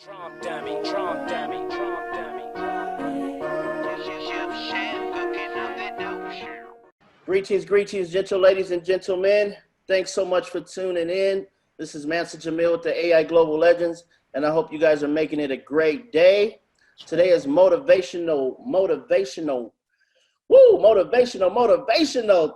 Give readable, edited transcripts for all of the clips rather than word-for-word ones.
Trump dummy, Trump dummy, Trump dummy. Greetings, gentle ladies and gentlemen. Thanks so much for tuning in. This is Mansa Jamel with the AI Global Legends, and I hope you guys are making it a great day. Today is motivational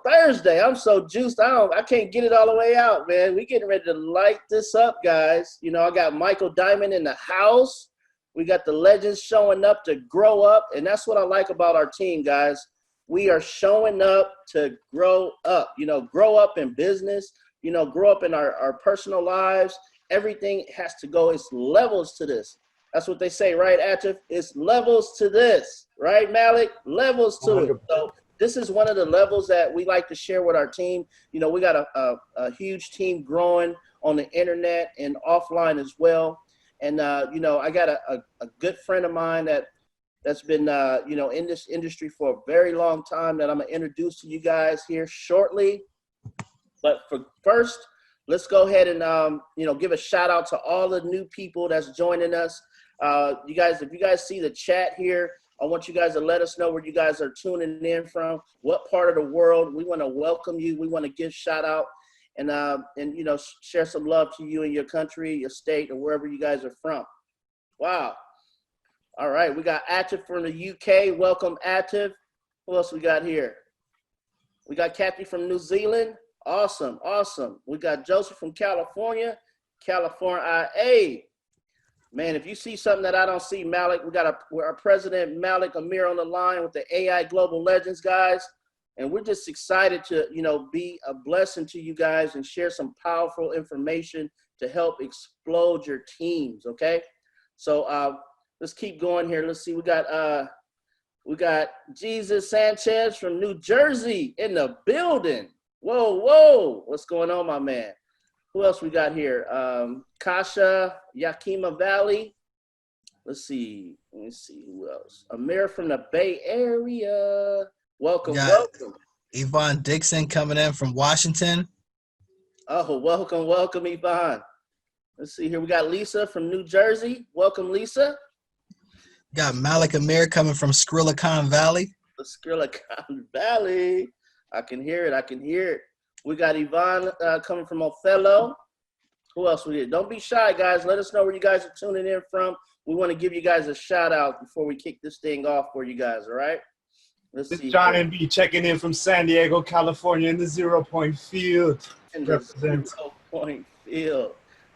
Thursday. I'm so juiced. I can't get it all the way out, man. We getting ready to light this up, guys. You know, I got Michael Dyamond in the house. We got the legends showing up to grow up, and that's what I like about our team, guys. We are showing up to grow up. You know, grow up in business. You know, grow up in our personal lives. Everything has to go. It's levels to this. That's what they say, right, Atif? It's levels to this, right, Malik? Levels to it. So this is one of the levels that we like to share with our team. You know, we got a huge team growing on the internet and offline as well. And, you know, I got a good friend of mine that's been, you know, in this industry for a very long time that I'm going to introduce to you guys here shortly. But first, let's go ahead and, you know, give a shout out to all the new people that's joining us. You guys, if you guys see the chat here, I want you guys to let us know where you guys are tuning in from, what part of the world. We want to welcome you. We want to give shout out and you know, share some love to you and your country, your state, or wherever you guys are from. Wow. All right. We got Atif from the UK. Welcome, Atif. Who else we got here? We got Kathy from New Zealand. Awesome. Awesome. We got Joseph from California. Hey. Man, if you see something that I don't see, Malik, we got our president, Malik Amir, on the line with the AI Global Legends, guys. And we're just excited to, you know, be a blessing to you guys and share some powerful information to help explode your teams, okay? So let's keep going here. Let's see. We got Jesus Sanchez from New Jersey in the building. Whoa. What's going on, my man? Who else we got here? Kasha, Yakima Valley. Let's see who else. Amir from the Bay Area. Welcome. Yvonne Dixon coming in from Washington. Oh, welcome, Yvonne. Let's see here. We got Lisa from New Jersey. Welcome, Lisa. Got Malik Amir coming from Skrillacon Valley. The Skrillacon Valley. I can hear it. We got Yvonne coming from Othello. Who else we did? Don't be shy, guys. Let us know where you guys are tuning in from. We want to give you guys a shout out before we kick this thing off for you guys, all right? Let's see. John and B checking in from San Diego, California in the 0 Point Field. In the 0 Point Field.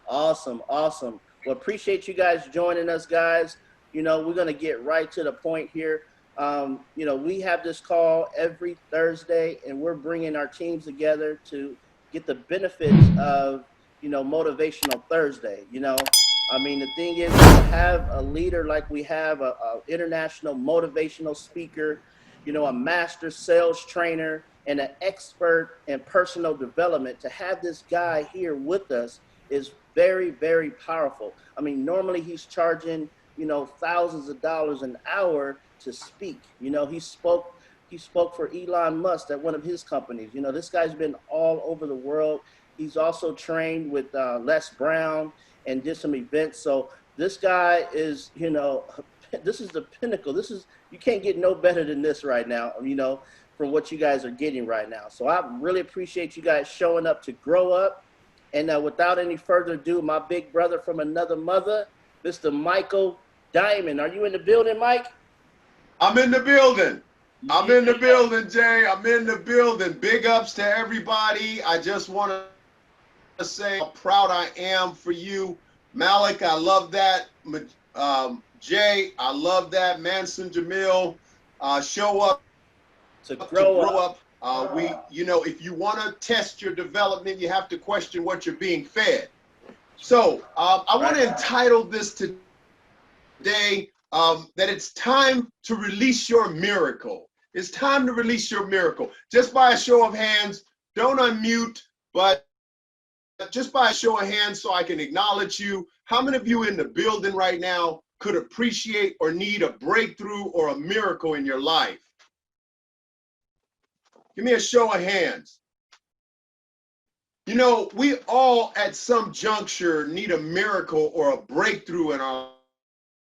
Awesome. Well, appreciate you guys joining us, guys. You know, we're going to get right to the point here. You know, we have this call every Thursday, and we're bringing our teams together to get the benefits of, you know, Motivational Thursday. You know, I mean, the thing is, to have a leader like we have, a international motivational speaker, you know, a master sales trainer, and an expert in personal development, to have this guy here with us is very, very powerful. I mean, normally he's charging, you know, thousands of dollars an hour to speak. You know, he spoke for Elon Musk at one of his companies. You know, this guy's been all over the world. He's also trained with Les Brown and did some events. So this guy is, you know, this is the pinnacle. You can't get no better than this right now, you know, from what you guys are getting right now. So I really appreciate you guys showing up to grow up. And without any further ado, my big brother from another mother, Mr. Michael Dyamond. Are you in the building, Mike? I'm in the building. I'm in the building, Jay. I'm in the building. Big ups to everybody. I just want to say how proud I am for you. Malik, I love that. Jay, I love that. Mansa Jamel, show up to grow up. You know, if you want to test your development, you have to question what you're being fed. So I want to entitle this today, that it's time to release your miracle. It's time to release your miracle. Just by a show of hands, don't unmute, but just by a show of hands so I can acknowledge you. How many of you in the building right now could appreciate or need a breakthrough or a miracle in your life? Give me a show of hands. You know, we all at some juncture need a miracle or a breakthrough in our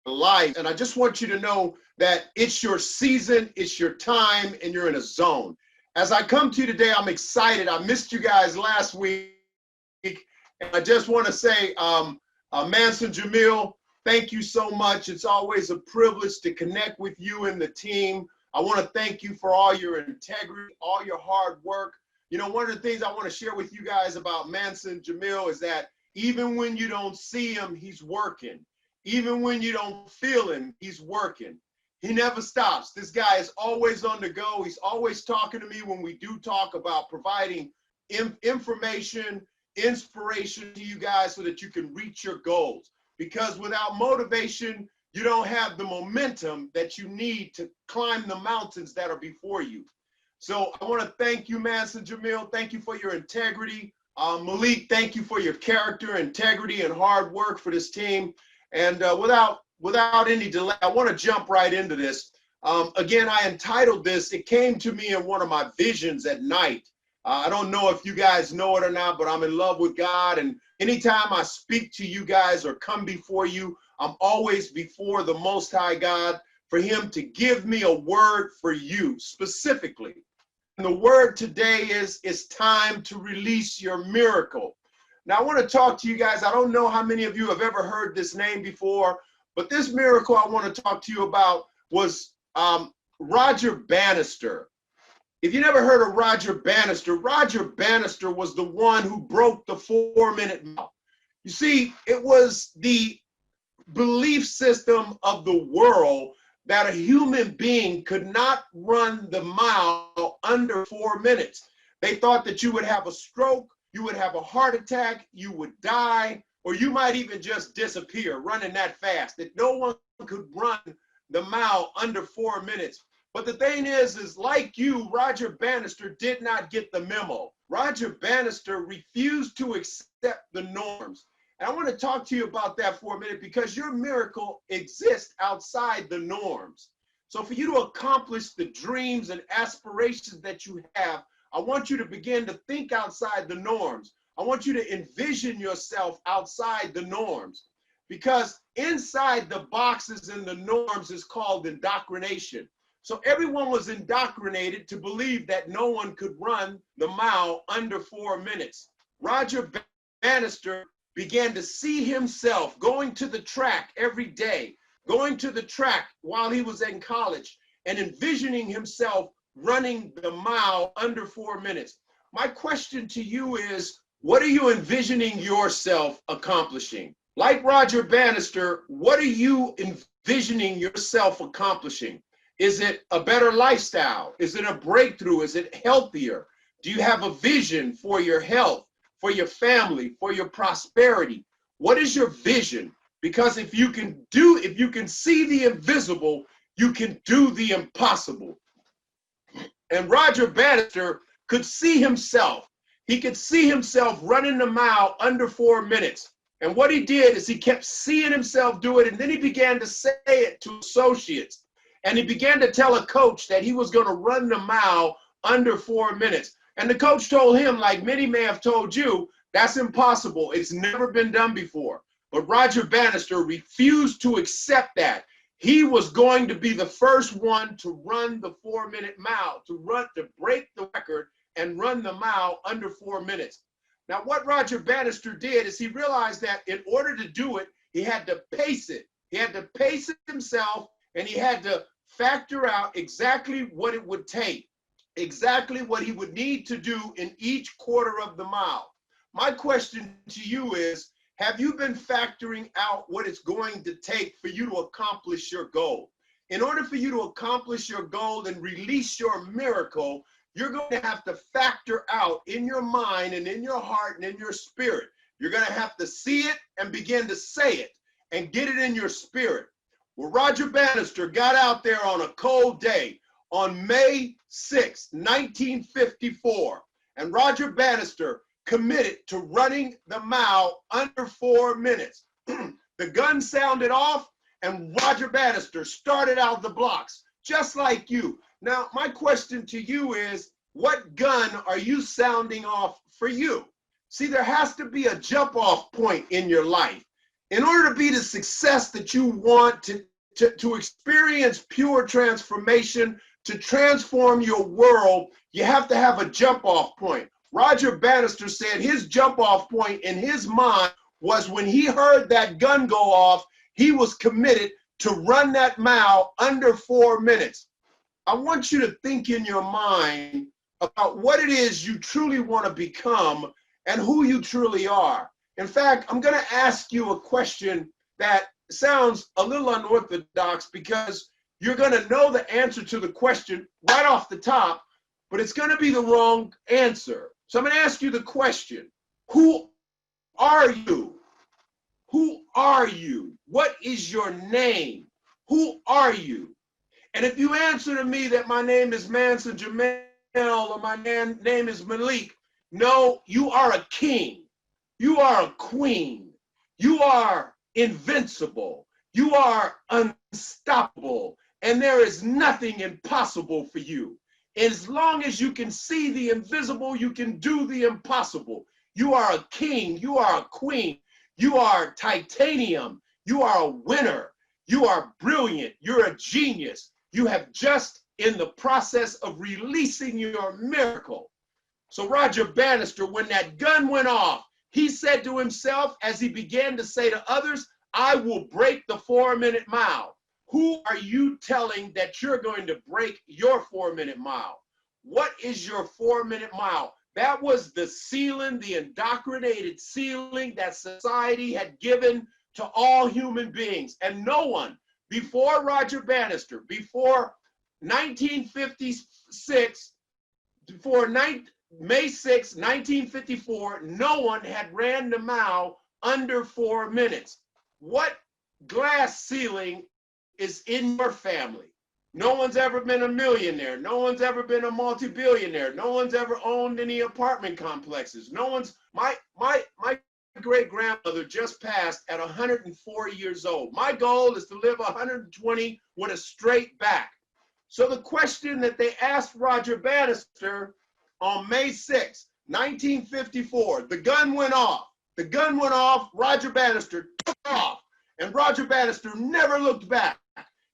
life. And I just want you to know that it's your season, it's your time, and you're in a zone. As I come to you today, I'm excited. I missed you guys last week. And I just want to say, Mansa Jamel, thank you so much. It's always a privilege to connect with you and the team. I want to thank you for all your integrity, all your hard work. You know, one of the things I want to share with you guys about Mansa Jamel is that even when you don't see him, he's working. Even when you don't feel him, he's working. He never stops. This guy is always on the go. He's always talking to me when we do talk about providing information, inspiration to you guys so that you can reach your goals. Because without motivation, you don't have the momentum that you need to climb the mountains that are before you. So I want to thank you, Mansa Jamel. Thank you for your integrity. Malik, thank you for your character, integrity, and hard work for this team. And without any delay, I want to jump right into this. Again, I entitled this, it came to me in one of my visions at night. I don't know if you guys know it or not, but I'm in love with God. And anytime I speak to you guys or come before you, I'm always before the Most High God for him to give me a word for you specifically. And the word today is, it's time to release your miracle. Now, I want to talk to you guys. I don't know how many of you have ever heard this name before, but this miracle I want to talk to you about was Roger Bannister. If you never heard of Roger Bannister was the one who broke the 4-minute mile. You see, it was the belief system of the world that a human being could not run the mile under 4 minutes. They thought that you would have a stroke, you would have a heart attack, you would die, or you might even just disappear running that fast, that no one could run the mile under 4 minutes. But the thing is like you, Roger Bannister did not get the memo. Roger Bannister refused to accept the norms. And I want to talk to you about that for a minute because your miracle exists outside the norms. So for you to accomplish the dreams and aspirations that you have, I want you to begin to think outside the norms. I want you to envision yourself outside the norms, because inside the boxes and the norms is called indoctrination. So everyone was indoctrinated to believe that no one could run the mile under 4 minutes. Roger Bannister began to see himself going to the track every day, going to the track while he was in college, and envisioning himself running the mile under 4 minutes. My question to you is, what are you envisioning yourself accomplishing? Like Roger Bannister, what are you envisioning yourself accomplishing? Is it a better lifestyle? Is it a breakthrough? Is it healthier? Do you have a vision for your health, for your family, for your prosperity? What is your vision? Because if you can see the invisible, you can do the impossible. And Roger Bannister could see himself. He could see himself running the mile under 4 minutes. And what he did is he kept seeing himself do it, and then he began to say it to associates. And he began to tell a coach that he was going to run the mile under 4 minutes. And the coach told him, like many may have told you, that's impossible. It's never been done before. But Roger Bannister refused to accept that. He was going to be the first one to run the 4-minute mile, to break the record and run the mile under 4 minutes. Now, what Roger Bannister did is he realized that in order to do it, he had to pace it. He had to pace it himself, and he had to factor out exactly what it would take, exactly what he would need to do in each quarter of the mile. My question to you is, have you been factoring out what it's going to take for you to accomplish your goal? In order for you to accomplish your goal and release your miracle, you're going to have to factor out in your mind and in your heart and in your spirit. You're going to have to see it and begin to say it and get it in your spirit. Well, Roger Bannister got out there on a cold day on May 6, 1954, and Roger Bannister committed to running the mile under 4 minutes. The gun sounded off, and Roger Bannister started out the blocks, just like you. Now, my question to you is, what gun are you sounding off for you? See, there has to be a jump-off point in your life. in order to be the success that you want, to experience pure transformation, to transform your world, you have to have a jump-off point. Roger Bannister said his jump-off point in his mind was when he heard that gun go off, he was committed to run that mile under 4 minutes. I want you to think in your mind about what it is you truly want to become and who you truly are. In fact, I'm going to ask you a question that sounds a little unorthodox because you're going to know the answer to the question right off the top, but it's going to be the wrong answer. So I'm going to ask you the question, who are you? Who are you? What is your name? Who are you? And if you answer to me that my name is Mansa Jamel or my name is Malik, no, you are a king. You are a queen. You are invincible. You are unstoppable. And there is nothing impossible for you. As long as you can see the invisible, you can do the impossible. You are a king. You are a queen. You are titanium. You are a winner. You are brilliant. You're a genius. You have just in the process of releasing your miracle. So Roger Bannister, when that gun went off, he said to himself as he began to say to others, I will break the 4-minute mile. Who are you telling that you're going to break your 4-minute mile? What is your 4-minute mile? That was the ceiling, the indoctrinated ceiling that society had given to all human beings. And no one before Roger Bannister, before 1956, before May 6, 1954, no one had ran the mile under 4 minutes. What glass ceiling is in your family? No one's ever been a millionaire. No one's ever been a multi-billionaire. No one's ever owned any apartment complexes. No one's, my great-grandmother just passed at 104 years old. My goal is to live 120 with a straight back. So the question that they asked Roger Bannister on May 6, 1954, the gun went off. The gun went off, Roger Bannister took off, and Roger Bannister never looked back.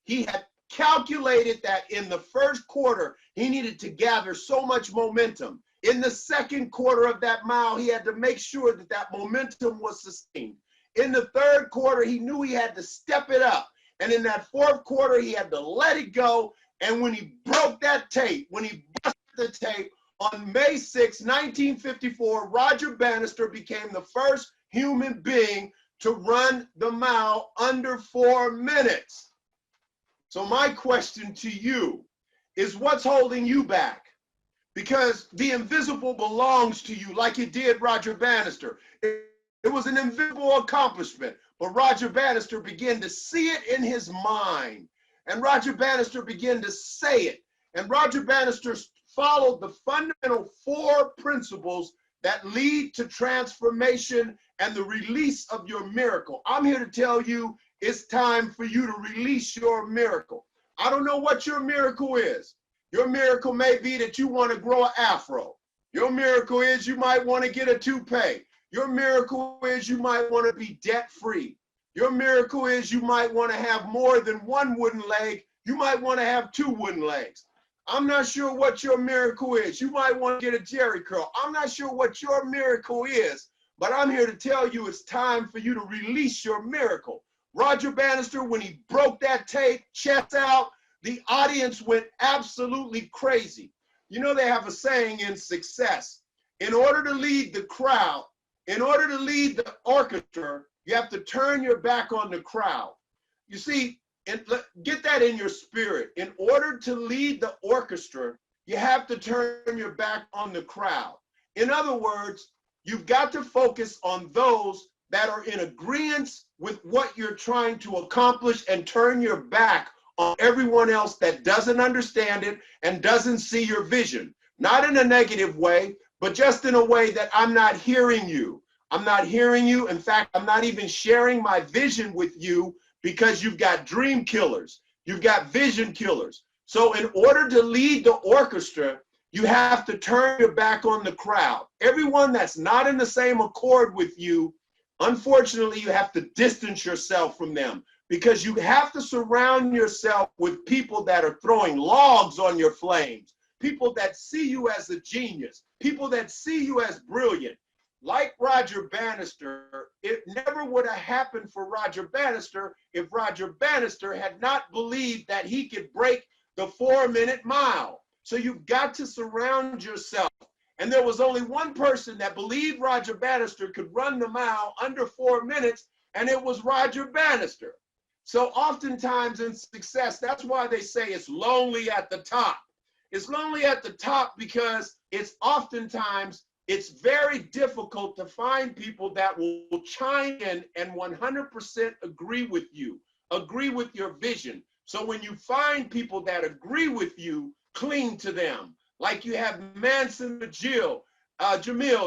He had calculated that in the first quarter, he needed to gather so much momentum. In the second quarter of that mile, he had to make sure that that momentum was sustained. In the third quarter, he knew he had to step it up. And in that fourth quarter, he had to let it go. And when he broke that tape, when he busted the tape, on May 6, 1954, Roger Bannister became the first human being to run the mile under 4 minutes. So my question to you is, what's holding you back? Because the invisible belongs to you like it did Roger Bannister. It was an invisible accomplishment, but Roger Bannister began to see it in his mind. And Roger Bannister began to say it. And Roger Bannister followed the fundamental 4 principles that lead to transformation and the release of your miracle. I'm here to tell you it's time for you to release your miracle. I don't know what your miracle is. Your miracle may be that you want to grow an afro. Your miracle is you might want to get a toupee. Your miracle is you might want to be debt-free. Your miracle is you might want to have more than 1 wooden leg. You might want to have 2 wooden legs. I'm not sure what your miracle is. You might want to get a jerry curl. I'm not sure what your miracle is, but I'm here to tell you it's time for you to release your miracle. Roger Bannister, when he broke that tape, chest out, the audience went absolutely crazy. You know, they have a saying in success. In order to lead the crowd, in order to lead the orchestra, you have to turn your back on the crowd. You see, and get that in your spirit. In order to lead the orchestra, you have to turn your back on the crowd. In other words, you've got to focus on those that are in agreement with what you're trying to accomplish and turn your back on everyone else that doesn't understand it and doesn't see your vision. Not in a negative way, but just in a way that I'm not hearing you. I'm not hearing you. In fact, I'm not even sharing my vision with you because you've got dream killers. You've got vision killers. So in order to lead the orchestra, you have to turn your back on the crowd. Everyone that's not in the same accord with you, Unfortunately, you have to distance yourself from them, because you have to surround yourself with people that are throwing logs on your flames, people that see you as a genius, people that see you as brilliant. Like Roger Bannister, it never would have happened for Roger Bannister if Roger Bannister had not believed that he could break the 4-minute mile. So you've got to surround yourself. And there was only one person that believed Roger Bannister could run the mile under 4 minutes, and it was Roger Bannister. So oftentimes in success, that's why they say it's lonely at the top. It's lonely at the top because it's very difficult to find people that will chime in and 100% agree with you, agree with your vision. So when you find people that agree with you, cling to them. Like you have Mansa Jamel,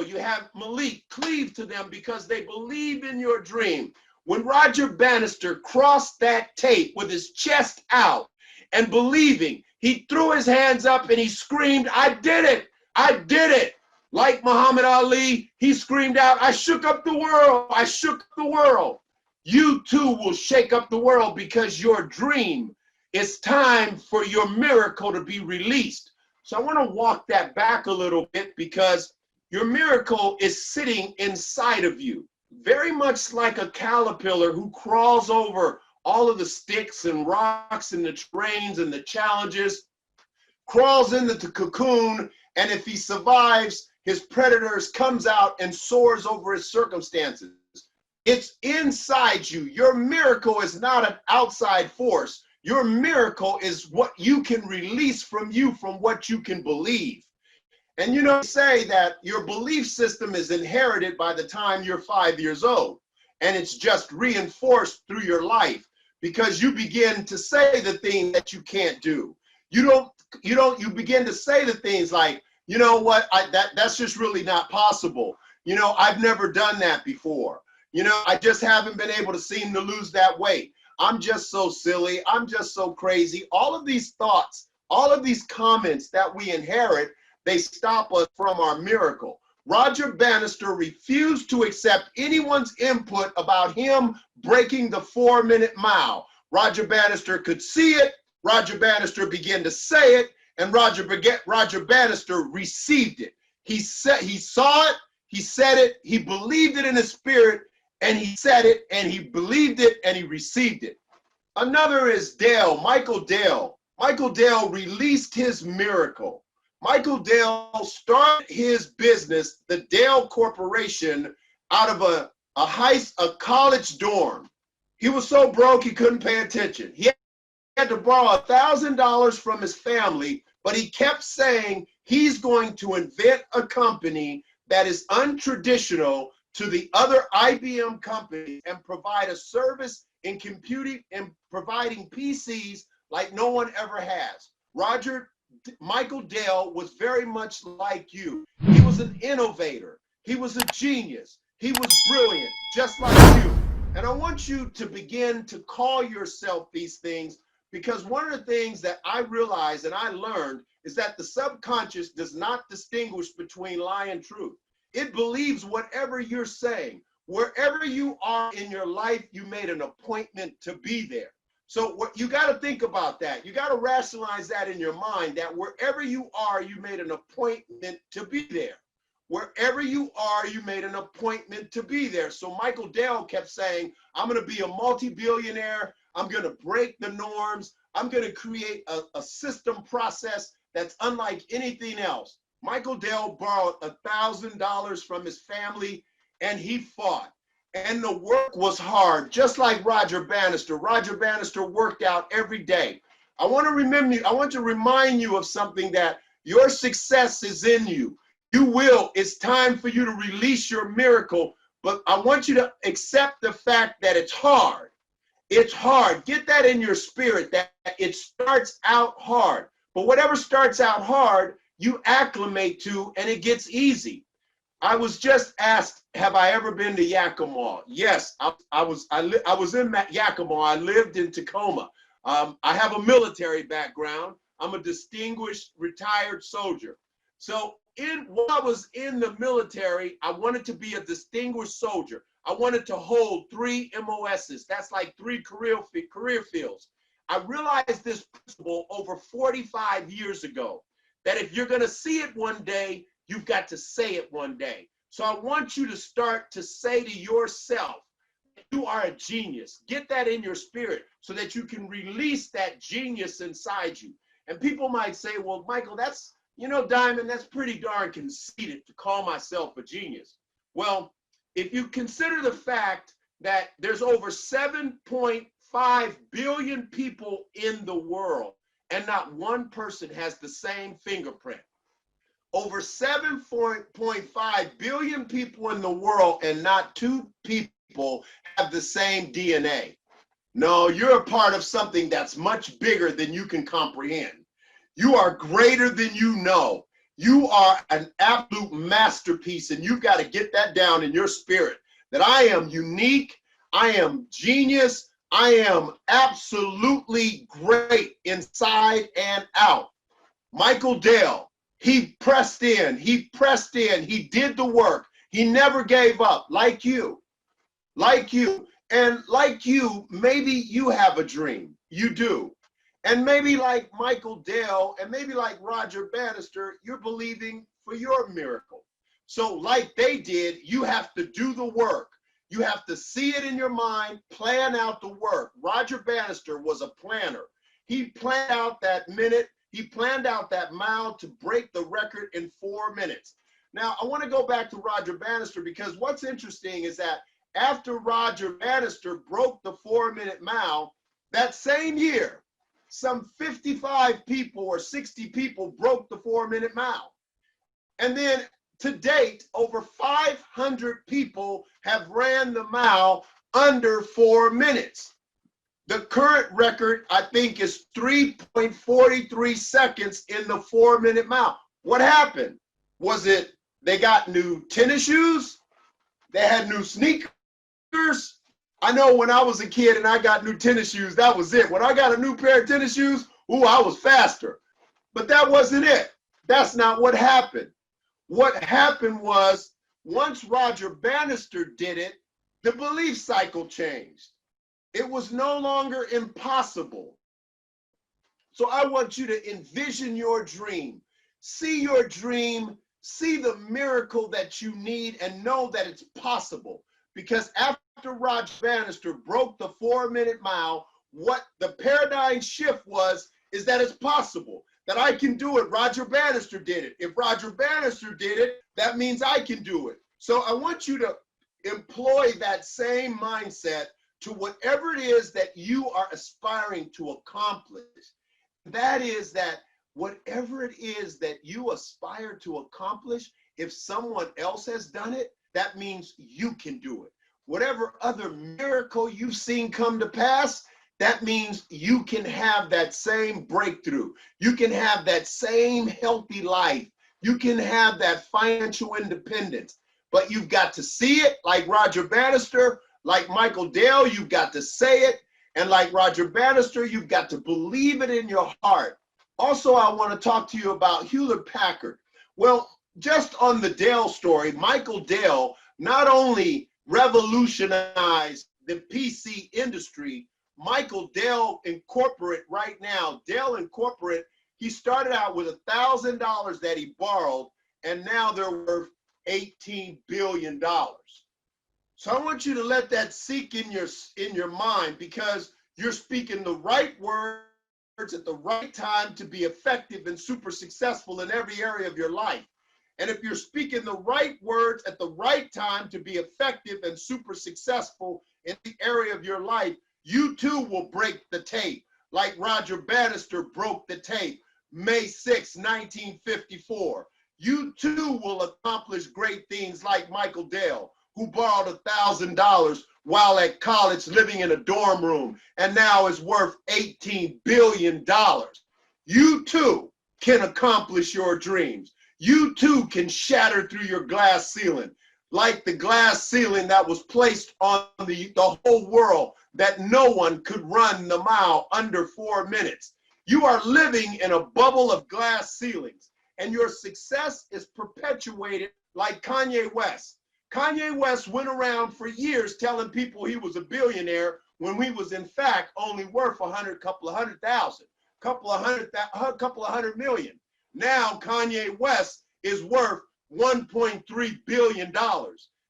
you have Malik, cleave to them because they believe in your dream. When Roger Bannister crossed that tape with his chest out and believing, he threw his hands up and he screamed, "I did it! I did it!" Like Muhammad Ali, he screamed out, "I shook up the world! I shook up the world!" You too will shake up the world because your dream, it's time for your miracle to be released. So I want to walk that back a little bit because your miracle is sitting inside of you, very much like a caterpillar who crawls over all of the sticks and rocks and the terrains and the challenges, crawls into the cocoon, and if he survives, his predators comes out and soars over his circumstances. It's inside you. Your miracle is not an outside force. Your miracle is what you can release from you, from what you can believe. And you know, say that your belief system is inherited by the time you're 5 years old, and it's just reinforced through your life because you begin to say the things that you can't do. You begin to say the things like, you know what, that's just really not possible. You know, I've never done that before. You know, I just haven't been able to seem to lose that weight. I'm just so silly. I'm just so crazy. All of these thoughts, all of these comments that we inherit, they stop us from our miracle. Roger Bannister refused to accept anyone's input about him breaking the 4-minute mile. Roger Bannister could see it. Roger Bannister began to say it, and Roger Bannister received it. He saw it, he said it, he believed it in his spirit, and he said it, and he believed it, and he received it. Another is Michael Dell. Michael Dell released his miracle. Michael Dell started his business, the Dell Corporation, out of a college dorm. He was so broke he couldn't pay attention. He had to borrow $1,000 from his family, but he kept saying he's going to invent a company that is untraditional to the other IBM companies and provide a service in computing and providing PCs like no one ever has. Michael Dell was very much like you. He was an innovator. He was a genius. He was brilliant, just like you. And I want you to begin to call yourself these things, because one of the things that I realized and I learned is that the subconscious does not distinguish between lie and truth. It believes whatever you're saying. Wherever you are in your life, you made an appointment to be there. So what you got to think about that. You got to rationalize that in your mind, that wherever you are, you made an appointment to be there. Wherever you are, you made an appointment to be there. So Michael Dell kept saying, I'm going to be a multi-billionaire. I'm going to break the norms. I'm going to create a system process that's unlike anything else. Michael Dell borrowed $1,000 from his family, and he fought. And the work was hard, just like Roger Bannister. Roger Bannister worked out every day. I want to remind you of something, that your success is in you. You will. It's time for you to release your miracle, but I want you to accept the fact that it's hard. It's hard. Get that in your spirit, that it starts out hard. But whatever starts out hard, you acclimate to, and it gets easy. I was just asked, have I ever been to Yakima? Yes, I was in Yakima. I lived in Tacoma. I have a military background. I'm a distinguished retired soldier. So while I was in the military, I wanted to be a distinguished soldier. I wanted to hold 3 MOSs. That's like 3 career fields. I realized this principle over 45 years ago, that if you're gonna see it one day, you've got to say it one day. So I want you to start to say to yourself, you are a genius. Get that in your spirit so that you can release that genius inside you. And people might say, well, Michael, that's, you know, Diamond, that's pretty darn conceited to call myself a genius. Well, if you consider the fact that there's over 7.5 billion people in the world and not one person has the same fingerprint. Over 7.5 billion people in the world and not 2 people have the same DNA. No, you're a part of something that's much bigger than you can comprehend. You are greater than you know. You are an absolute masterpiece, and you've got to get that down in your spirit, that I am unique, I am genius, I am absolutely great inside and out. Michael Dell, he pressed in, he did the work. He never gave up, like you. And like you, maybe you have a dream, you do. And maybe like Michael Dell and maybe like Roger Bannister, you're believing for your miracle. So like they did, you have to do the work. You have to see it in your mind, plan out the work. Roger Bannister was a planner. He planned out that minute, he planned out that mile to break the record in 4 minutes. Now, I want to go back to Roger Bannister because what's interesting is that after Roger Bannister broke the 4-minute mile, that same year, some 55 people or 60 people broke the 4-minute mile. And then to date, over 500 people have ran the mile under 4 minutes. The current record, I think, is 3.43 seconds in the 4-minute mile. What happened? Was it they got new tennis shoes? They had new sneakers? I know when I was a kid and I got new tennis shoes, that was it. When I got a new pair of tennis shoes, ooh, I was faster. But that wasn't it. That's not what happened. What happened was once Roger Bannister did it, the belief cycle changed. It was no longer impossible. So I want you to envision your dream. See your dream, see the miracle that you need, and know that it's possible. Because after Roger Bannister broke the 4-minute mile, what the paradigm shift was is that it's possible, that I can do it. Roger Bannister did it. If Roger Bannister did it, that means I can do it. So I want you to employ that same mindset to whatever it is that you are aspiring to accomplish. That is that whatever it is that you aspire to accomplish, if someone else has done it, that means you can do it. Whatever other miracle you've seen come to pass, that means you can have that same breakthrough. You can have that same healthy life. You can have that financial independence. But you've got to see it like Roger Bannister, like Michael Dell, you've got to say it. And like Roger Bannister, you've got to believe it in your heart. Also, I want to talk to you about Hewlett-Packard. Well, just on the Dell story, Michael Dell not only revolutionized the PC industry, Michael Dell Incorporate right now, Dell Incorporate, he started out with $1,000 that he borrowed, and now they're worth $18 billion. So I want you to let that sink in your mind, because you're speaking the right words at the right time to be effective and super successful in every area of your life. And if you're speaking the right words at the right time to be effective and super successful in the area of your life, you too will break the tape like Roger Bannister broke the tape May 6, 1954. You too will accomplish great things like Michael Dell, who borrowed $1,000 while at college living in a dorm room and now is worth $18 billion. You too can accomplish your dreams. You too can shatter through your glass ceiling, like the glass ceiling that was placed on the whole world, that no one could run the mile under 4 minutes. You are living in a bubble of glass ceilings, and your success is perpetuated like Kanye West. Kanye West went around for years telling people he was a billionaire when he was in fact only worth couple of hundred million. Now Kanye West is worth $1.3 billion.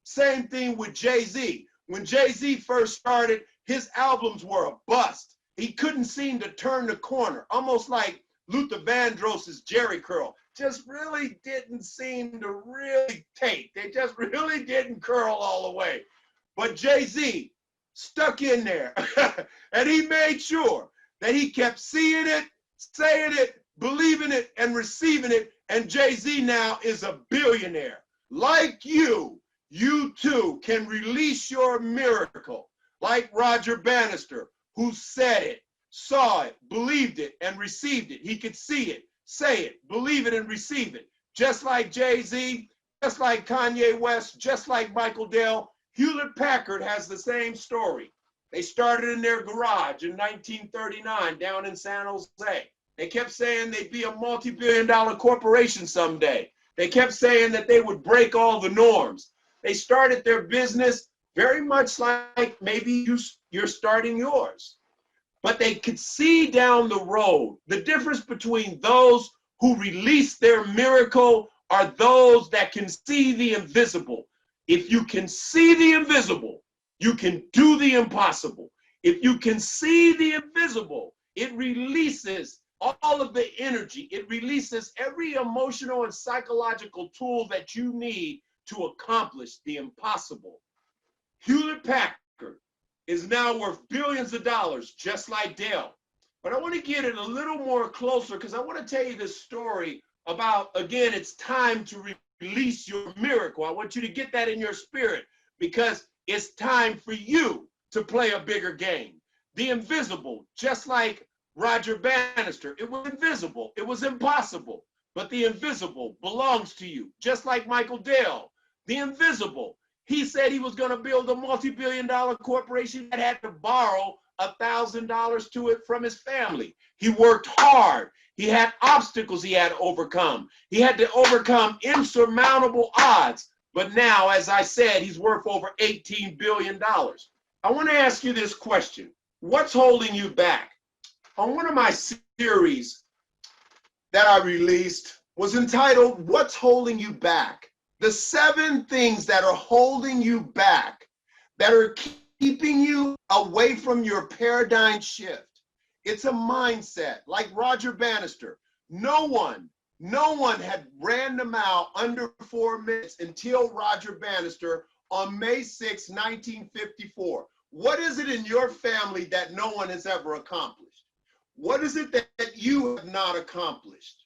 Same thing with Jay-Z. When Jay-Z first started, his albums were a bust. He couldn't seem to turn the corner, almost like Luther Vandross's Jerry Curl. Just really didn't seem to really take. They just really didn't curl all the way. But Jay-Z stuck in there and he made sure that he kept seeing it, saying it, believing it, and receiving it. And Jay-Z now is a billionaire. Like you too can release your miracle. Like Roger Bannister, who said it, saw it, believed it, and received it. He could see it, say it, believe it, and receive it. Just like Jay-Z, just like Kanye West, just like Michael Dell, Hewlett-Packard has the same story. They started in their garage in 1939 down in San Jose. They kept saying they'd be a multi-billion-dollar corporation someday. They kept saying that they would break all the norms. They started their business very much like maybe you're starting yours. But they could see down the road. The difference between those who release their miracle are those that can see the invisible. If you can see the invisible, you can do the impossible. If you can see the invisible, it releases all of the energy. It releases every emotional and psychological tool that you need to accomplish the impossible. Hewlett-Packard is now worth billions of dollars, just like Dell. But I want to get it a little more closer because I want to tell you this story about, again, it's time to release your miracle. I want you to get that in your spirit because it's time for you to play a bigger game. The invisible, just like Roger Bannister, it was invisible, it was impossible, but the invisible belongs to you, just like Michael Dell. The invisible, he said he was going to build a multi-billion-dollar corporation that had to borrow $1,000 to it from his family. He worked hard. He had obstacles he had to overcome. He had to overcome insurmountable odds. But now, as I said, he's worth over $18 billion. I want to ask you this question. What's holding you back? On one of my series that I released was entitled, What's Holding You Back? The 7 things that are holding you back, that are keeping you away from your paradigm shift. It's a mindset, like Roger Bannister. No one had ran the mile under 4 minutes until Roger Bannister on May 6, 1954. What is it in your family that no one has ever accomplished? What is it that you have not accomplished?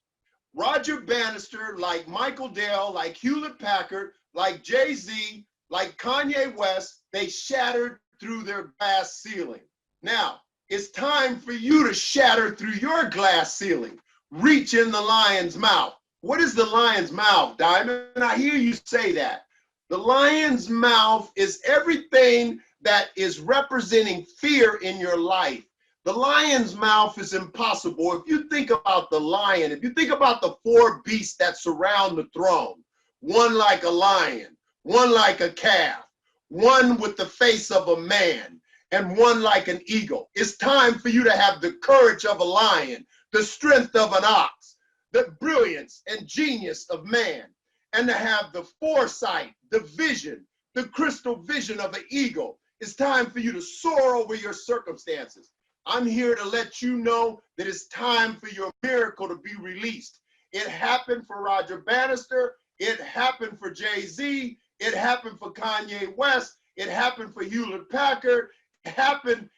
Roger Bannister, like Michael Dell, like Hewlett-Packard, like Jay-Z, like Kanye West, they shattered through their glass ceiling. Now, it's time for you to shatter through your glass ceiling. Reach in the lion's mouth. What is the lion's mouth, Diamond? I hear you say that. The lion's mouth is everything that is representing fear in your life. The lion's mouth is impossible. If you think about the lion, if you think about the 4 beasts that surround the throne, one like a lion, one like a calf, one with the face of a man, and one like an eagle. It's time for you to have the courage of a lion, the strength of an ox, the brilliance and genius of man, and to have the foresight, the vision, the crystal vision of an eagle. It's time for you to soar over your circumstances. I'm here to let you know that it's time for your miracle to be released. It happened for Roger Bannister. It happened for Jay-Z. It happened for Kanye West. It happened for Hewlett-Packard. It happened.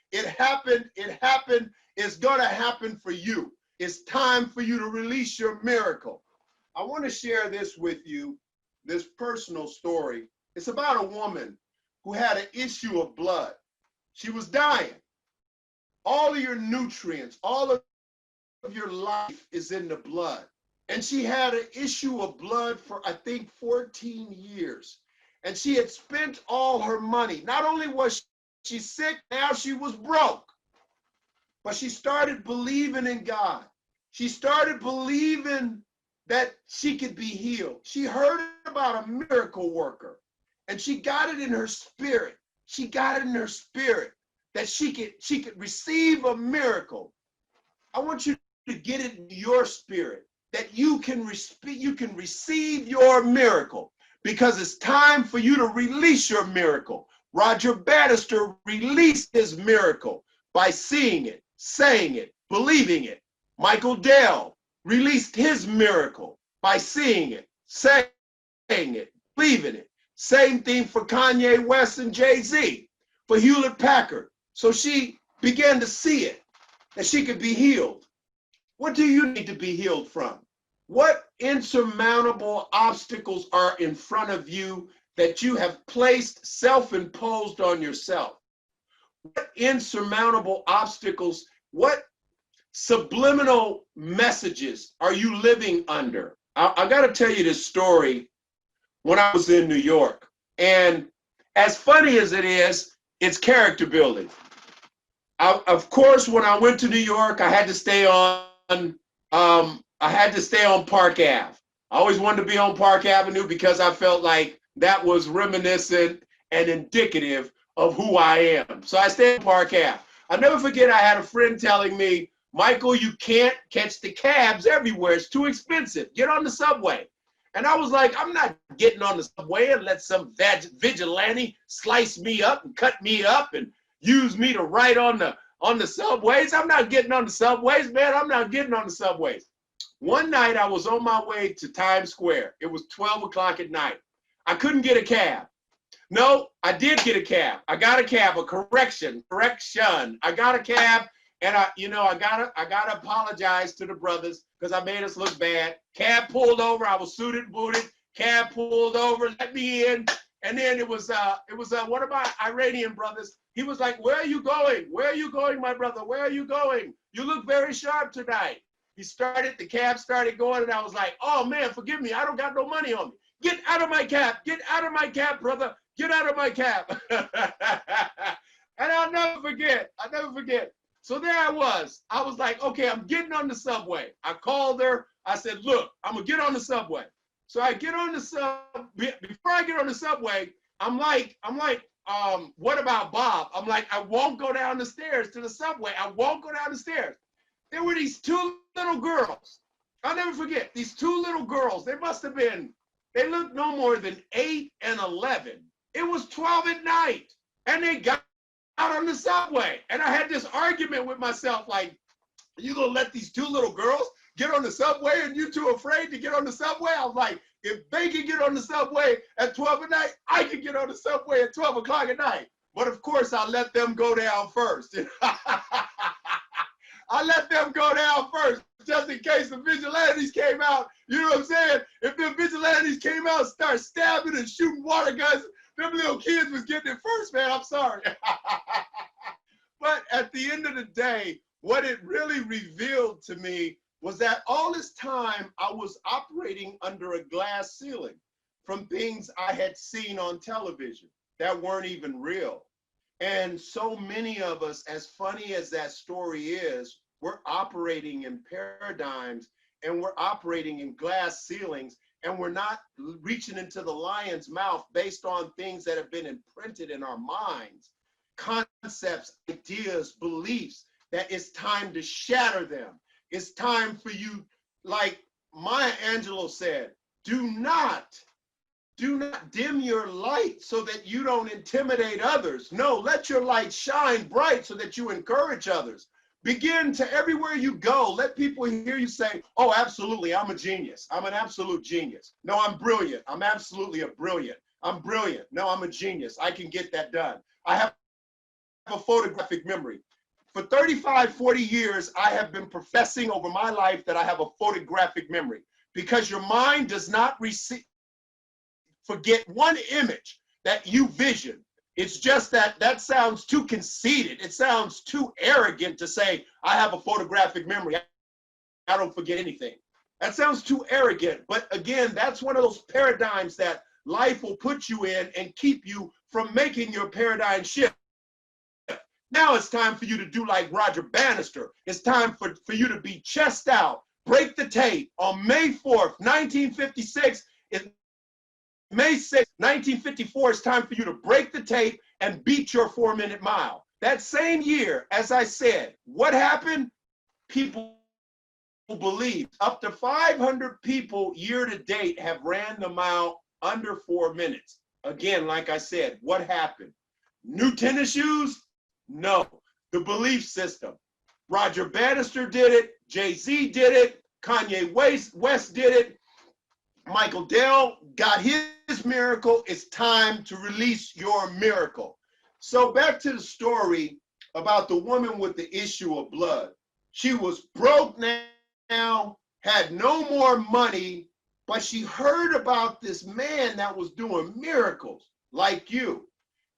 It's going to happen for you. It's time for you to release your miracle. I want to share this with you, this personal story. It's about a woman who had an issue of blood. She was dying. All of your nutrients, all of your life is in the blood. And she had an issue of blood for, I think, 14 years. And she had spent all her money. Not only was she sick, now she was broke. But she started believing in God. She started believing that she could be healed. She heard about a miracle worker. And she got it in her spirit. She got it in her spirit that she could receive a miracle. I want you to get it in your spirit that you can receive your miracle, because it's time for you to release your miracle. Roger Bannister released his miracle by seeing it, saying it, believing it. Michael Dell released his miracle by seeing it, saying it, believing it. Same thing for Kanye West and Jay-Z, for Hewlett Packard. So she began to see it, that she could be healed. What do you need to be healed from? What insurmountable obstacles are in front of you that you have placed self-imposed on yourself? What insurmountable obstacles, what subliminal messages are you living under? I got to tell you this story when I was in New York. And as funny as it is, it's character building. Of course, when I went to New York, I had to stay on Park Ave. I always wanted to be on Park Avenue because I felt like that was reminiscent and indicative of who I am. So I stayed on Park Ave. I'll never forget, I had a friend telling me, Michael, you can't catch the cabs everywhere. It's too expensive. Get on the subway. And I was like, I'm not getting on the subway and let some vigilante slice me up and cut me up and use me to write on the subways. I'm not getting on the subways, man. I'm not getting on the subways. One night I was on my way to Times Square. It was 12 o'clock at night. I couldn't get a cab. No, I did get a cab. I got a cab, a correction. I got a cab, and I gotta apologize to the brothers because I made us look bad. Cab pulled over. I was suited and booted. Cab pulled over, let me in, and then it was one of my Iranian brothers. He was like, "Where are you going? Where are you going, my brother? Where are you going? You look very sharp tonight." The cab started going, and I was like, "Oh man, forgive me. I don't got no money on me. Get out of my cab. Get out of my cab, brother. Get out of my cab." And I'll never forget. So there I was. I was like, okay, I'm getting on the subway. I called her. I said, look, I'm going to get on the subway. So I get on the subway. Before I get on the subway, I'm like, what about Bob? I'm like, I won't go down the stairs to the subway. I won't go down the stairs. There were these two little girls. I'll never forget. These two little girls, they looked no more than 8 and 11. It was 12 at night. And they got out on the subway. And I had this argument with myself, like, you gonna let these two little girls get on the subway and you two afraid to get on the subway? I was like, if they can get on the subway at 12 at night, I can get on the subway at 12 o'clock at night. But of course, I let them go down first. I let them go down first, just in case the vigilantes came out. You know what I'm saying? If the vigilantes came out and started stabbing and shooting water guns, them little kids was getting it first, man. I'm sorry. But at the end of the day, what it really revealed to me was that all this time I was operating under a glass ceiling from things I had seen on television that weren't even real. And so many of us, as funny as that story is, we're operating in paradigms and we're operating in glass ceilings, and we're not reaching into the lion's mouth based on things that have been imprinted in our minds, concepts, ideas, beliefs, that it's time to shatter them. It's time for you, like Maya Angelou said, do not dim your light so that you don't intimidate others. No, let your light shine bright so that you encourage others. Begin to, everywhere you go, let people hear you say, oh, absolutely, I'm a genius. I'm an absolute genius. No, I'm brilliant. I'm absolutely a brilliant. I'm brilliant. No, I'm a genius. I can get that done. I have a photographic memory. For 35, 40 years, I have been professing over my life that I have a photographic memory, because your mind does not forget one image that you vision. It's just that sounds too conceited. It sounds too arrogant to say, I have a photographic memory. I don't forget anything. That sounds too arrogant. But again, that's one of those paradigms that life will put you in and keep you from making your paradigm shift. Now it's time for you to do like Roger Bannister. It's time for you to be chest out, break the tape. On May 4th, 1956, May 6, 1954, it's time for you to break the tape and beat your 4-minute mile. That same year, as I said, what happened? People believe up to 500 people year to date have ran the mile under 4 minutes. Again, like I said, what happened? New tennis shoes? No. The belief system. Roger Bannister did it. Jay-Z did it. Kanye West did it. Michael Dell got his miracle. It's time to release your miracle. So back to the story about the woman with the issue of blood. She was broke now, had no more money, but she heard about this man that was doing miracles like you.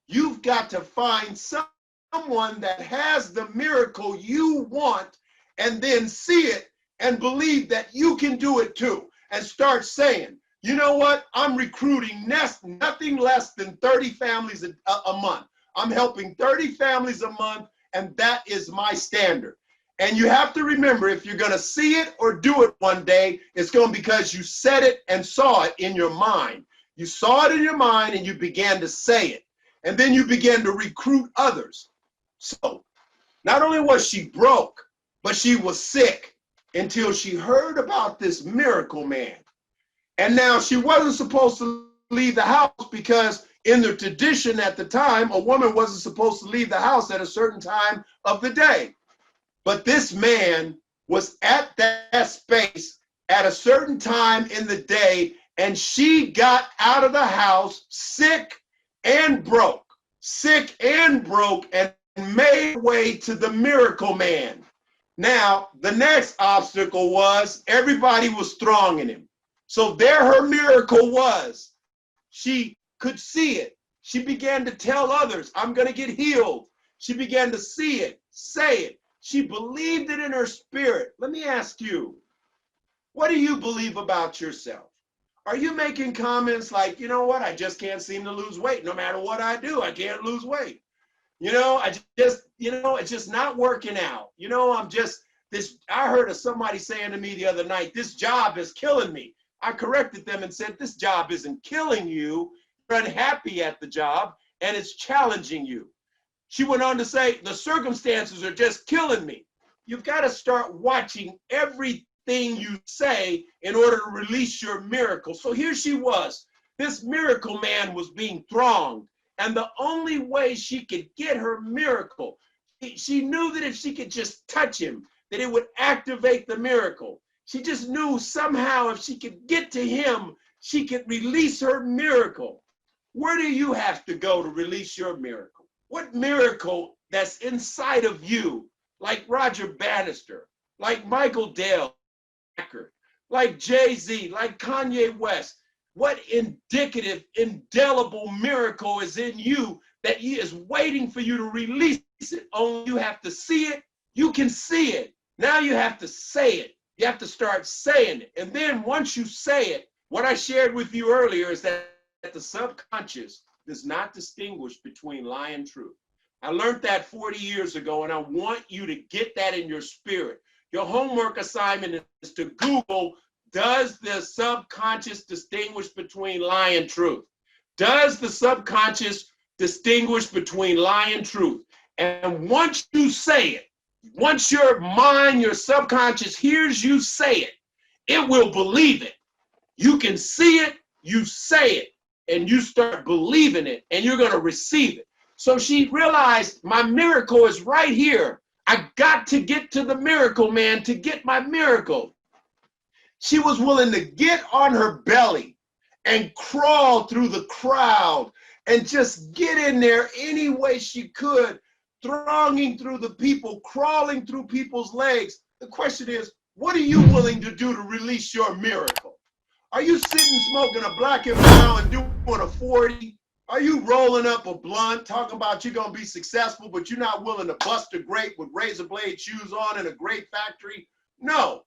You've got to find someone that has the miracle you want and then see it and believe that you can do it too. And start saying, you know what? I'm recruiting nothing less than 30 families a month. I'm helping 30 families a month, and that is my standard. And you have to remember, if you're going to see it or do it one day, it's going to be because you said it and saw it in your mind. You saw it in your mind and you began to say it. And then you began to recruit others. So not only was she broke, but she was sick until she heard about this miracle man. And now she wasn't supposed to leave the house because in the tradition at the time, a woman wasn't supposed to leave the house at a certain time of the day. But this man was at that space at a certain time in the day, and she got out of the house sick and broke, and made her way to the miracle man. Now, the next obstacle was everybody was thronging him. So there her miracle was. She could see it. She began to tell others, I'm going to get healed. She began to see it, say it. She believed it in her spirit. Let me ask you, what do you believe about yourself? Are you making comments like, you know what, I just can't seem to lose weight. No matter what I do, I can't lose weight. You know, it's just not working out. You know, I heard of somebody saying to me the other night, this job is killing me. I corrected them and said, this job isn't killing you. You're unhappy at the job and it's challenging you. She went on to say, the circumstances are just killing me. You've got to start watching everything you say in order to release your miracle. So here she was. This miracle man was being thronged. And the only way she could get her miracle, she knew that if she could just touch him, that it would activate the miracle. She just knew somehow if she could get to him, she could release her miracle. Where do you have to go to release your miracle? What miracle that's inside of you, like Roger Bannister, like Michael Dell, like Jay-Z, like Kanye West, what indicative, indelible miracle is in you that he is waiting for you to release it? Only you have to see it. You can see it. Now you have to say it. You have to start saying it. And then once you say it, what I shared with you earlier is that the subconscious does not distinguish between lie and truth. I learned that 40 years ago, and I want you to get that in your spirit. Your homework assignment is to Google, does the subconscious distinguish between lie and truth? Does the subconscious distinguish between lie and truth? And once you say it, once your mind, your subconscious hears you say it, it will believe it. You can see it, you say it, and you start believing it, and you're going to receive it. So she realized my miracle is right here. I got to get to the miracle man to get my miracle. She was willing to get on her belly and crawl through the crowd and just get in there any way she could, thronging through the people, crawling through people's legs. The question is, what are you willing to do to release your miracle? Are you sitting smoking a Black and Mild and doing a 40? Are you rolling up a blunt, talking about you're going to be successful, but you're not willing to bust a grape with razor blade shoes on in a grape factory? No.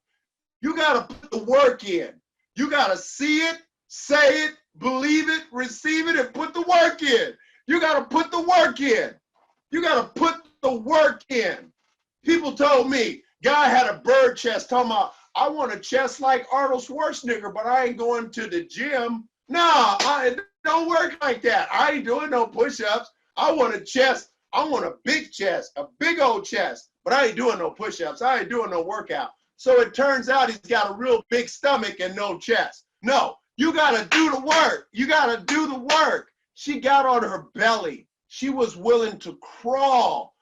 You got to put the work in. You got to see it, say it, believe it, receive it, and put the work in. You got to put the work in. You got to put the work in. People told me, guy had a bird chest talking about, I want a chest like Arnold Schwarzenegger, but I ain't going to the gym. No, it don't work like that. I ain't doing no push-ups. I want a chest. I want a big chest, a big old chest, but I ain't doing no push-ups. I ain't doing no workout. So it turns out he's got a real big stomach and no chest. No, you got to do the work. You got to do the work. She got on her belly. She was willing to crawl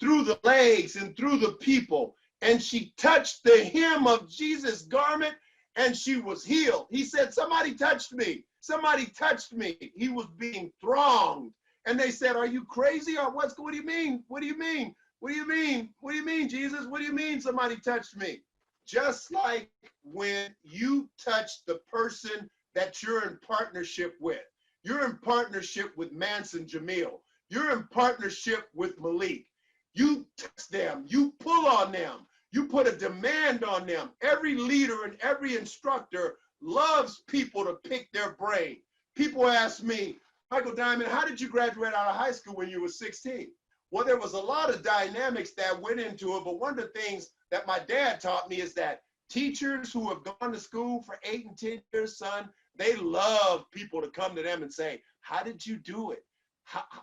through the legs and through the people. And she touched the hem of Jesus' garment and she was healed. He said, somebody touched me. Somebody touched me. He was being thronged. And they said, are you crazy or what do you mean? What do you mean? What do you mean? What do you mean, Jesus? What do you mean somebody touched me? Just like when you touch the person that you're in partnership with. You're in partnership with Mansa Jamel. You're in partnership with Malik. You touch them. You pull on them. You put a demand on them. Every leader and every instructor loves people to pick their brain. People ask me, Michael Dyamond, how did you graduate out of high school when you were 16? Well, there was a lot of dynamics that went into it, but one of the things that my dad taught me is that teachers who have gone to school for 8 and 10 years, son, they love people to come to them and say, how did you do it?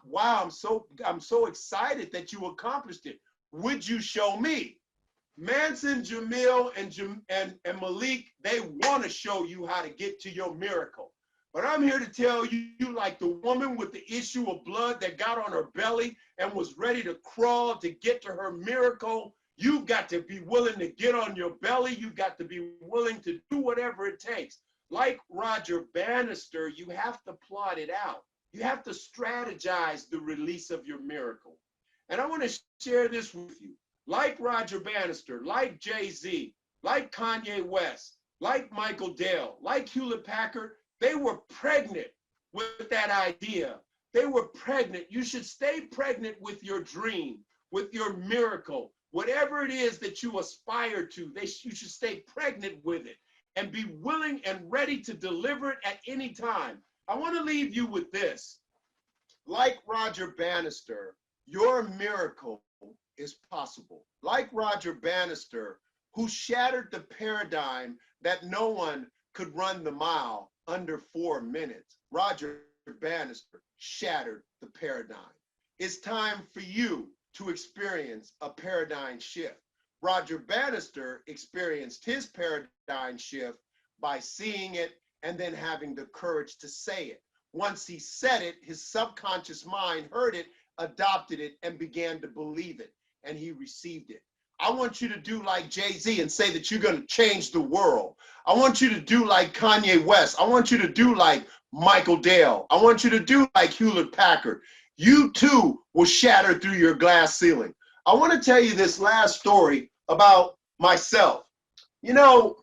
Wow, I'm so excited that you accomplished it. Would you show me? Mansa Jamel and Malik, they want to show you how to get to your miracle. But I'm here to tell you, like the woman with the issue of blood that got on her belly and was ready to crawl to get to her miracle, you've got to be willing to get on your belly. You've got to be willing to do whatever it takes. Like Roger Bannister, you have to plot it out. You have to strategize the release of your miracle. And I want to share this with you. Like Roger Bannister, like Jay-Z, like Kanye West, like Michael Dell, like Hewlett Packard, they were pregnant with that idea. They were pregnant. You should stay pregnant with your dream, with your miracle, whatever it is that you aspire to. You should stay pregnant with it and be willing and ready to deliver it at any time. I want to leave you with this. Like Roger Bannister, your miracle is possible. Like Roger Bannister, who shattered the paradigm that no one could run the mile under 4 minutes. Roger Bannister shattered the paradigm. It's time for you to experience a paradigm shift. Roger Bannister experienced his paradigm shift by seeing it and then having the courage to say it. Once he said it, his subconscious mind heard it, adopted it, and began to believe it, and he received it. I want you to do like Jay-Z and say that you're going to change the world. I want you to do like Kanye West. I want you to do like Michael Dell. I want you to do like Hewlett Packard. You too will shatter through your glass ceiling. I want to tell you this last story about myself. You know,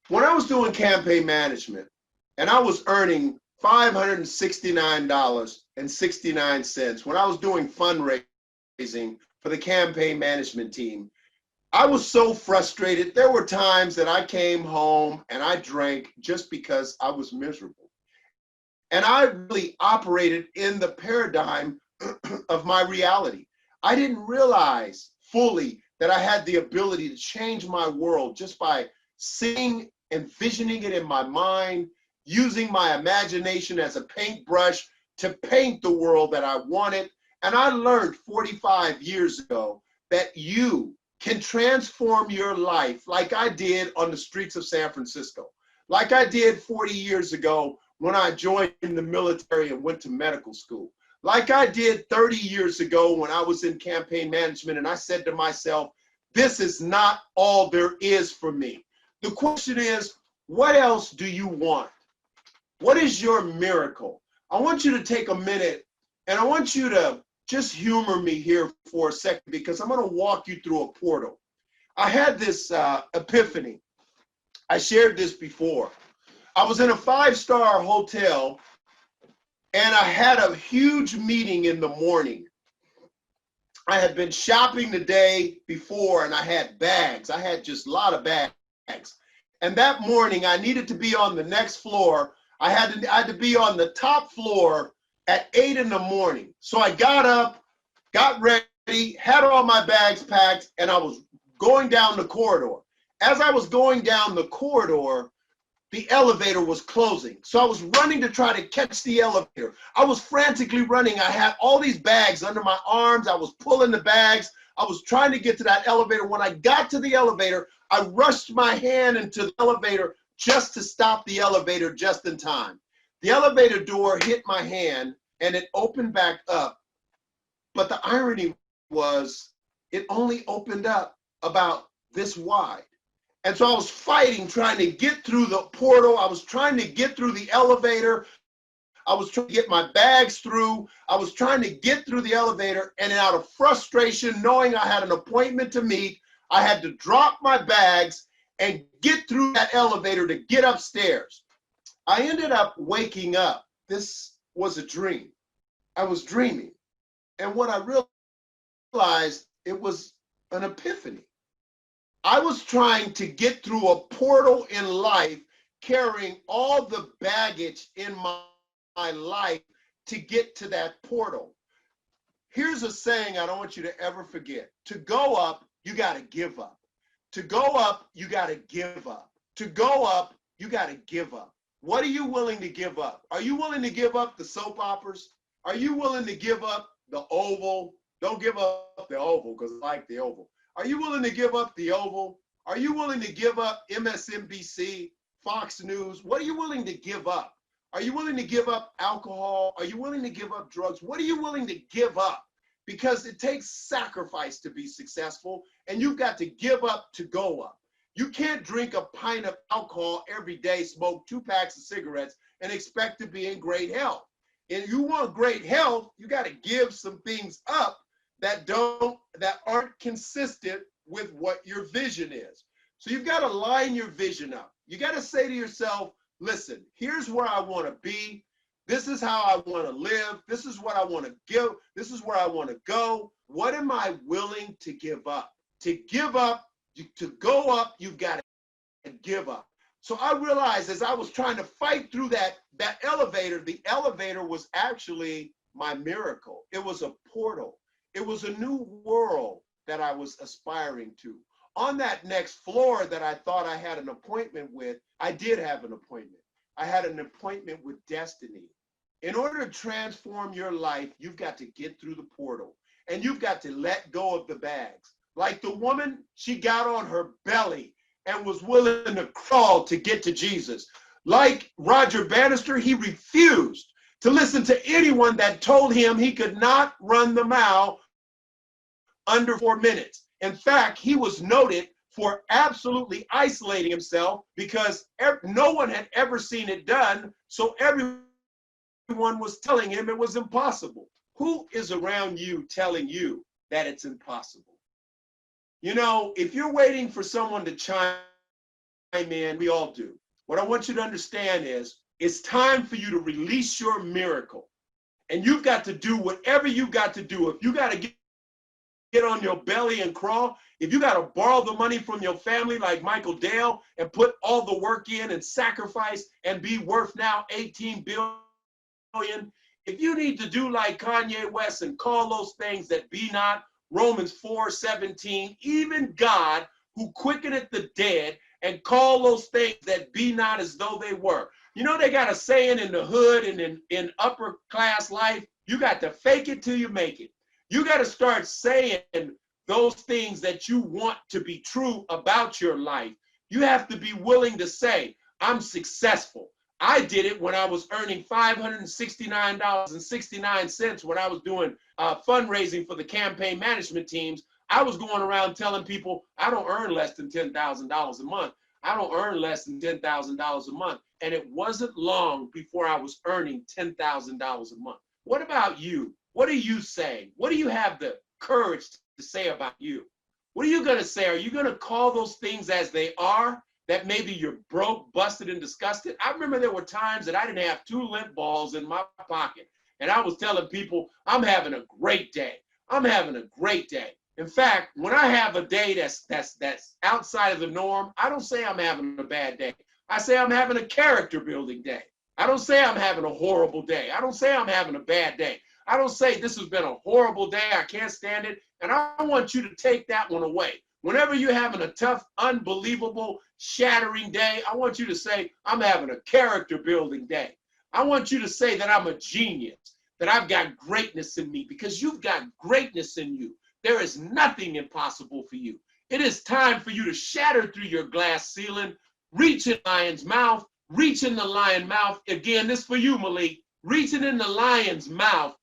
when I was doing campaign management and I was earning $569.69 when I was doing fundraising for the campaign management team, I was so frustrated. There were times that I came home and I drank just because I was miserable. And I really operated in the paradigm of my reality. I didn't realize fully that I had the ability to change my world just by seeing, envisioning it in my mind, using my imagination as a paintbrush to paint the world that I wanted. And I learned 45 years ago that you can transform your life like I did on the streets of San Francisco, like I did 40 years ago when I joined the military and went to medical school, like I did 30 years ago when I was in campaign management and I said to myself, this is not all there is for me. The question is, what else do you want? What is your miracle? I want you to take a minute and I want you to just humor me here for a second because I'm going to walk you through a portal. I had this epiphany. I shared this before. I was in a 5-star hotel and I had a huge meeting in the morning. I had been shopping the day before and I had bags. I had just a lot of bags. And that morning I needed to be on the next floor. I had to be on the top floor at 8 in the morning. So I got up, got ready, had all my bags packed, and I was going down the corridor. As I was going down the corridor, the elevator was closing. So I was running to try to catch the elevator. I was frantically running. I had all these bags under my arms. I was pulling the bags. I was trying to get to that elevator. When I got to the elevator, I rushed my hand into the elevator just to stop the elevator just in time. The elevator door hit my hand and it opened back up. But the irony was it only opened up about this wide. And so I was fighting, trying to get through the portal. I was trying to get through the elevator. I was trying to get my bags through. I was trying to get through the elevator. And out of frustration, knowing I had an appointment to meet, I had to drop my bags and get through that elevator to get upstairs. I ended up waking up. This was a dream. I was dreaming. And what I realized, it was an epiphany. I was trying to get through a portal in life, carrying all the baggage in my life to get to that portal. Here's a saying I don't want you to ever forget. To go up, you got to give up. To go up, you got to give up. To go up, you got to give up. What are you willing to give up? Are you willing to give up the soap operas? Are you willing to give up the Oval? Don't give up the Oval because I like the Oval. Are you willing to give up the Oval? Are you willing to give up MSNBC, Fox News? What are you willing to give up? Are you willing to give up alcohol? Are you willing to give up drugs? What are you willing to give up? Because it takes sacrifice to be successful, and you've got to give up to go up. You can't drink a pint of alcohol every day, smoke 2 packs of cigarettes, and expect to be in great health. If you want great health, you got to give some things up that aren't consistent with what your vision is. So you've got to line your vision up. You got to say to yourself, listen, here's where I want to be. This is how I want to live. This is what I want to give. This is where I want to go. What am I willing to give up? To give up, to go up, you've got to give up. So I realized as I was trying to fight through that elevator, the elevator was actually my miracle. It was a portal. It was a new world that I was aspiring to. On that next floor that I thought I had an appointment with, I did have an appointment. I had an appointment with destiny. In order to transform your life, you've got to get through the portal and you've got to let go of the bags. Like the woman, she got on her belly and was willing to crawl to get to Jesus. Like Roger Bannister, he refused to listen to anyone that told him he could not run the mile under 4 minutes. In fact, he was noted for absolutely isolating himself because no one had ever seen it done, so everyone was telling him it was impossible. Who is around you telling you that it's impossible? You know, if you're waiting for someone to chime in, we all do. What I want you to understand is it's time for you to release your miracle. And you've got to do whatever you got to do. If you got to get on your belly and crawl, if you got to borrow the money from your family like Michael Dale and put all the work in and sacrifice and be worth now 18 billion, if you need to do like Kanye West and call those things that be not, Romans 4:17, even God who quickeneth the dead and call those things that be not as though they were. You know, they got a saying in the hood and in upper class life, you got to fake it till you make it. You got to start saying those things that you want to be true about your life. You have to be willing to say, I'm successful. I did it when I was earning $569.69 when I was doing fundraising for the campaign management teams. I was going around telling people, I don't earn less than $10,000 a month. I don't earn less than $10,000 a month. And it wasn't long before I was earning $10,000 a month. What about you? What are you saying? What do you have the courage to say about you? What are you going to say? Are you going to call those things as they are? That maybe you're broke, busted, and disgusted? I remember there were times that I didn't have 2 lint balls in my pocket. And I was telling people, I'm having a great day. I'm having a great day. In fact, when I have a day that's outside of the norm, I don't say I'm having a bad day. I say I'm having a character building day. I don't say I'm having a horrible day. I don't say I'm having a bad day. I don't say this has been a horrible day, I can't stand it. And I want you to take that one away. Whenever you're having a tough, unbelievable, shattering day, I want you to say, I'm having a character building day. I want you to say that I'm a genius, that I've got greatness in me, because you've got greatness in you. There is nothing impossible for you. It is time for you to shatter through your glass ceiling, reach in the lion's mouth, reach in the lion's mouth. Again, this for you, Malik. Reaching in the lion's mouth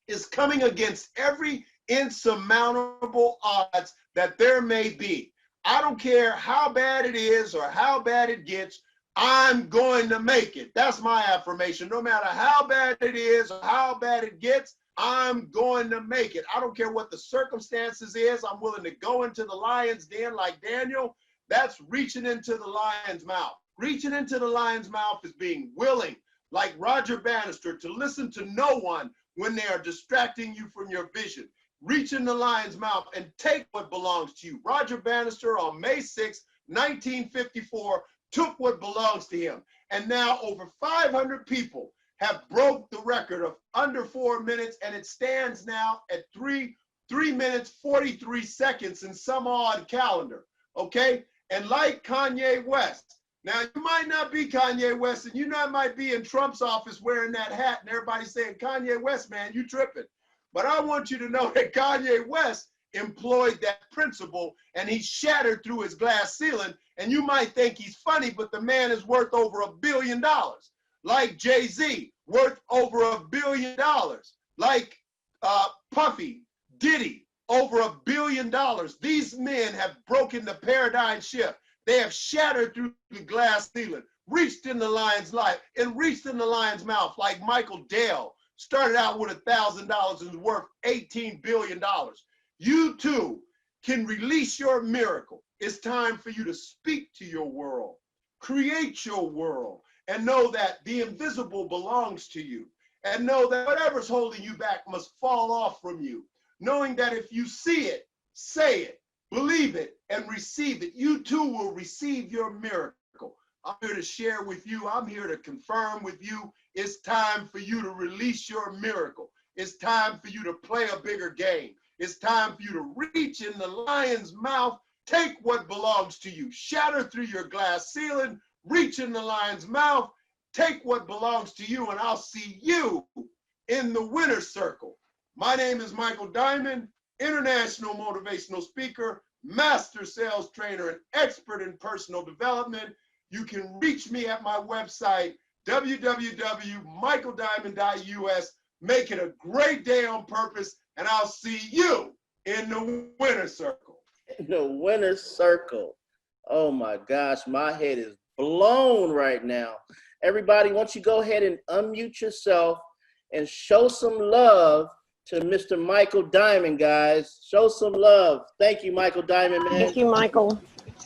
is coming against every insurmountable odds that there may be. I don't care how bad it is or how bad it gets, I'm going to make it. That's my affirmation. No matter how bad it is or how bad it gets, I'm going to make it. I don't care what the circumstances is. I'm willing to go into the lion's den like Daniel. That's reaching into the lion's mouth. Reaching into the lion's mouth is being willing, like Roger Bannister, to listen to no one when they are distracting you from your vision. Reach in the lion's mouth and take what belongs to you. Roger Bannister on May 6, 1954, took what belongs to him. And now over 500 people have broke the record of under 4 minutes, and it stands now at 3 minutes, 43 seconds in some odd calendar, okay? And like Kanye West, now you might not be Kanye West, and you might be in Trump's office wearing that hat, and everybody's saying, Kanye West, man, you tripping. But I want you to know that Kanye West employed that principle, and he shattered through his glass ceiling. And you might think he's funny, but the man is worth over $1 billion. Like Jay-Z, worth over $1 billion. Like Puffy, Diddy, over $1 billion. These men have broken the paradigm shift. They have shattered through the glass ceiling, reached in the lion's life, and reached in the lion's mouth, like Michael Dell. Started out with $1,000 and is worth $18 billion. You too can release your miracle. It's time for you to speak to your world, create your world, and know that the invisible belongs to you. And know that whatever's holding you back must fall off from you. Knowing that if you see it, say it, believe it, and receive it, you too will receive your miracle. I'm here to share with you. I'm here to confirm with you. It's time for you to release your miracle. It's time for you to play a bigger game. It's time for you to reach in the lion's mouth, take what belongs to you, shatter through your glass ceiling, reach in the lion's mouth, take what belongs to you, and I'll see you in the winner's circle. My name is Michael Dyamond, international motivational speaker, master sales trainer, and expert in personal development. You can reach me at my website, www.michaeldiamond.us. Make it a great day on purpose, and I'll see you in the winner's circle. In the winner's circle. Oh my gosh, my head is blown right now. Everybody, why don't you go ahead and unmute yourself and show some love to Mr. Michael Dyamond, guys. Show some love. Thank you, Michael Dyamond, man. Thank you, Michael.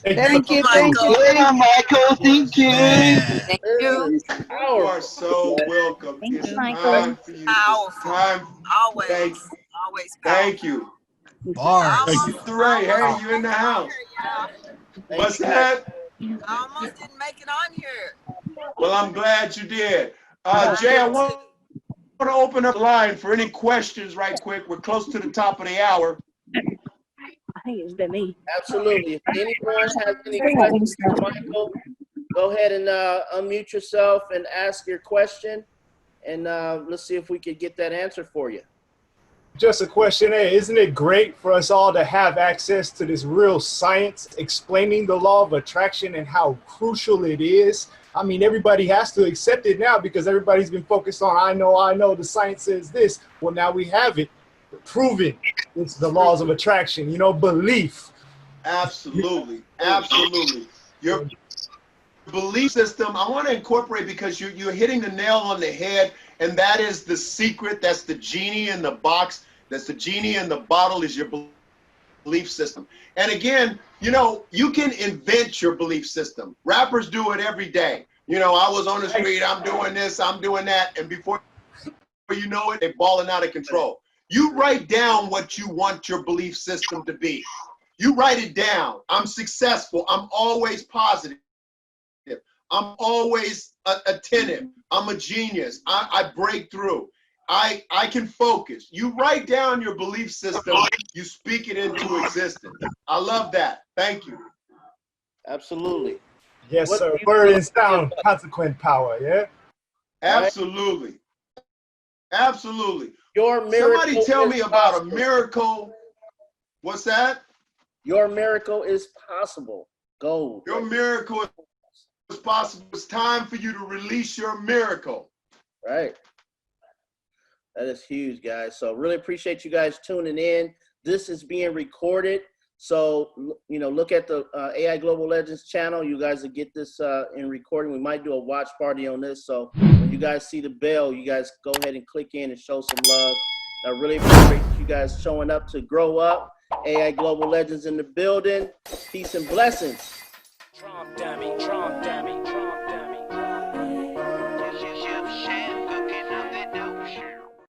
Thank you, Michael. Michael. Thank you. Man. Thank you. You are so welcome. Thank It's you, time for you. It's Powerful. time. Always. Thank you. Always powerful. Thank you. Bars. Thank you, Ray. Hey, you in the house? What's that? I almost didn't make it on here. Well, I'm glad you did. Jay, I want to open up the line for any questions right quick. We're close to the top of the hour. I think it's been me. Absolutely. If anyone has any questions for Michael, go ahead and unmute yourself and ask your question. And let's see if we could get that answer for you. Just a question, isn't it great for us all to have access to this real science explaining the law of attraction and how crucial it is? I mean, everybody has to accept it now because everybody's been focused on, I know, the science says this. Well, now we have it proven. It's the laws of attraction, belief. Absolutely. Absolutely. Your belief system, I want to incorporate because you're hitting the nail on the head, and that is the secret. That's the genie in the box. That's the genie in the bottle is your belief system. And again, you can invent your belief system. Rappers do it every day. I was on the street, I'm doing this, I'm doing that. And before you know it, they're balling out of control. You write down what you want your belief system to be. You write it down. I'm successful. I'm always positive. I'm always attentive. I'm a genius. I break through. I can focus. You write down your belief system, you speak it into existence. I love that. Thank you. Absolutely. Yes, What sir. do you Word feel and sound, consequent power. Yeah. Absolutely. Absolutely. Your miracle Somebody tell is me about a possible. miracle. What's that? Your miracle is possible. Gold. Your miracle is possible. It's time for you to release your miracle. Right. That is huge, guys. So really appreciate you guys tuning in. This is being recorded. So, you know, look at the AI Global Legends channel. You guys will get this in recording. We might do a watch party on this. So when you guys see the bell, you guys go ahead and click in and show some love. I really appreciate you guys showing up to grow up. AI Global Legends in the building. Peace and blessings. Dummy.